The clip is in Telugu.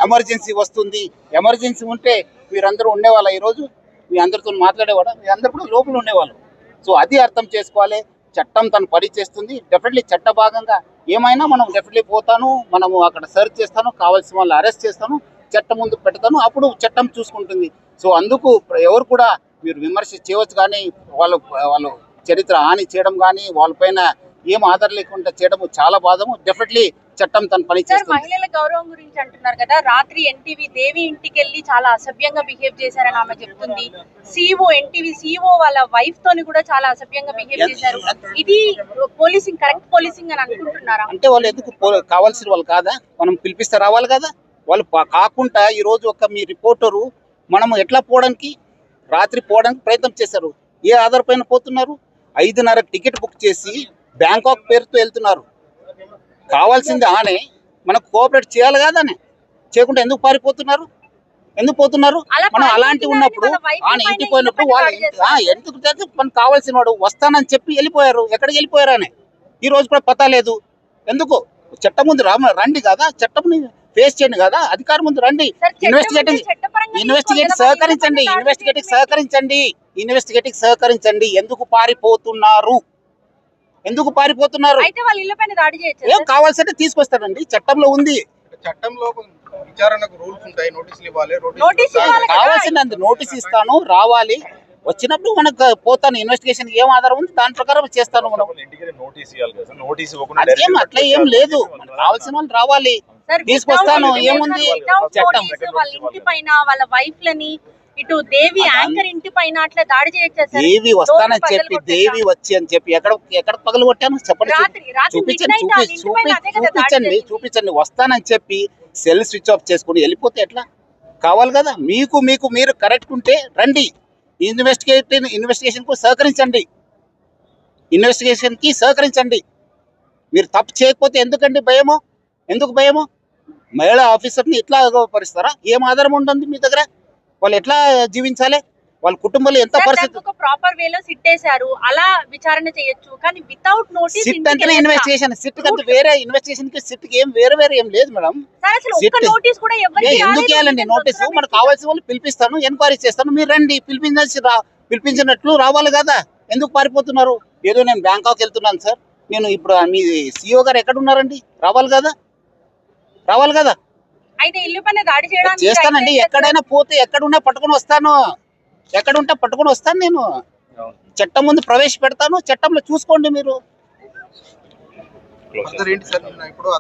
ఎమర్జెన్సీ వస్తుంది, ఎమర్జెన్సీ ఉంటే మీరందరూ ఉండేవాళ్ళ ఈరోజు? మీ అందరితో మాట్లాడేవాడా? మీ అందరు కూడా లోపల ఉండేవాళ్ళు. సో అది అర్థం చేసుకోవాలి. చట్టం తను పని చేస్తుంది. డెఫినెట్లీ చట్ట భాగంగా ఏమైనా మనం డెఫినెట్లీ పోతాను, మనము అక్కడ సర్చ్ చేస్తాను, కావాల్సిన వాళ్ళు అరెస్ట్ చేస్తాను, చట్టం ముందు పెడతాను, అప్పుడు చట్టం చూసుకుంటుంది. సో అందుకు ఎవరు కూడా మీరు విమర్శ చేయవచ్చు, కానీ వాళ్ళు చరిత్ర హాని చేయడం కానీ వాళ్ళపైన ఏం ఆధారం లేకుండా చేయడం చాలా బాధము. డెఫినెట్లీ చట్టం తన పని చేస్తుంది. మహిళల గౌరవం గురించి అంటున్నారు కదా, రాత్రి ఎన్టీవీ దేవి ఇంటికి వెళ్ళి చాలా అసభ్యంగా బిహేవ్ చేశారని ఆమె చెప్తుంది. ఎన్టీవీ సిఇఓ వాళ్ళ వైఫ్ తోని కూడా చాలా అసభ్యంగా బిహేవ్ చేశారు. ఇది పోలీసింగ్, కరెక్ట్ పోలీసింగ్ అని అనుకుంటున్నారా? అంటే వాళ్ళు ఎందుకు కావాల్సిన వాళ్ళు కాదా? మనం పిలిపిస్తే రావాలి కదా. వాళ్ళు కాకుండా ఈ రోజు మీ రిపోర్టరు మనము ఎట్లా పోవడానికి, రాత్రి పోవడానికి ప్రయత్నం చేశారు. ఏ ఆధార్ పైన పోతున్నారు? 5:30 టికెట్ బుక్ చేసి బ్యాంకాక్ పేరుతో వెళ్తున్నారు. కావాల్సింది ఆనే మనకు కోఆపరేట్ చేయాలి కాదనే, చేయకుండా ఎందుకు పారిపోతున్నారు? ఎందుకు పోతున్నారు? మనం అలాంటి ఉన్నప్పుడు ఆయన ఇంటికి పోయినప్పుడు వాళ్ళు ఎందుకు మనకు కావాల్సిన వాడు వస్తానని చెప్పి వెళ్ళిపోయారు. ఎక్కడికి వెళ్ళిపోయారు అని ఈ రోజు కూడా పతా లేదు. ఎందుకు? చట్టం ముందు రండి కదా, చట్టం ఫేస్ చేయండి కదా, అధికారం ముందు రండి. ఇన్వెస్టిగేటింగ్ సహకరించండి. ఎందుకు పారిపోతున్నారు? ఏం కావాల్సింటే తీసుకొస్తారండి, చట్టంలో ఉంది. చట్టంలో విచారణకు రూల్స్ ఉంటాయి, నోటీసులు ఇవ్వాలి. కావాల్సింది నోటీస్ ఇస్తాను, రావాలి. వచ్చినప్పుడు మనకు పోతాను, ఇన్వెస్టిగేషన్ ఏం ఆధారం ఉంది దాని ప్రకారం చేస్తాను. మనం అదేం అట్లా ఏం లేదు, కావాల్సిన వాళ్ళు రావాలి, తీసుకొస్తాను. ఏముంది చట్టం. వాళ్ళ ఇంటి పైన వాళ్ళ వైఫ్ లని, ఇటు దేవి యాంకర్ ఇంటి పైన అట్లా దాడి చేయొచ్చు. దేవి వస్తానని చెప్పి, దేవి వచ్చి అని చెప్పి ఎక్కడ పగలు కొట్టాను చెప్పండి, చూపించండి. వస్తానని చెప్పి సెల్ స్విచ్ ఆఫ్ చేసుకుని వెళ్ళిపోతే ఎట్లా? కావాలి కదా. మీరు కరెక్ట్ ఉంటే రండి, ఇన్వెస్టిగేషన్ కు సహకరించండి, మీరు తప్పు చేయకపోతే ఎందుకండి భయము? ఎందుకు భయము? మహిళా ఆఫీసర్ని ఇట్లా పరిస్తారా? ఏం ఆధారం ఉంటుంది మీ దగ్గర? వాళ్ళు ఎట్లా జీవించాలి? వాళ్ళ కుటుంబంలో ఎంత పరిస్థితి? ప్రాపర్ వేలో సిట్ వేశారు, అలా విచారణ చేయొచ్చు. కానీ వితౌట్ నోటీస్ సిట్ అంటే ఇన్వెస్టిగేషన్, సిట్ కంటే వేరే, ఇన్వెస్టిగేషన్ కి సిట్ కి ఏం వేరే ఏం లేదు మేడం. నోటీస్ కూడా ఎందుకు ఇవ్వాలండి నోటీసు? మనకు కావాల్సిన వాళ్ళు పిలిపిస్తాను, ఎంక్వైరీ చేస్తాను, మీరు రండి. పిలిపించినట్లు రావాలి కదా. ఎందుకు పారిపోతున్నారు? ఏదో నేను బ్యాంకాక్ వెళ్తున్నాను సార్, నేను ఇప్పుడు మీ సిఇఓ గారు ఎక్కడ ఉన్నారండి? రావాలి కదా. అయితే ఇల్లు పైన దాడి చేయడానికి చేస్తానండి. ఎక్కడైనా పోతే ఎక్కడున్నా పట్టుకొని వస్తాను, ఎక్కడుంటే పట్టుకొని వస్తాను. నేను చట్టం ముందు ప్రవేశపెడతాను, చట్టంలో చూసుకోండి మీరు. ఇప్పుడు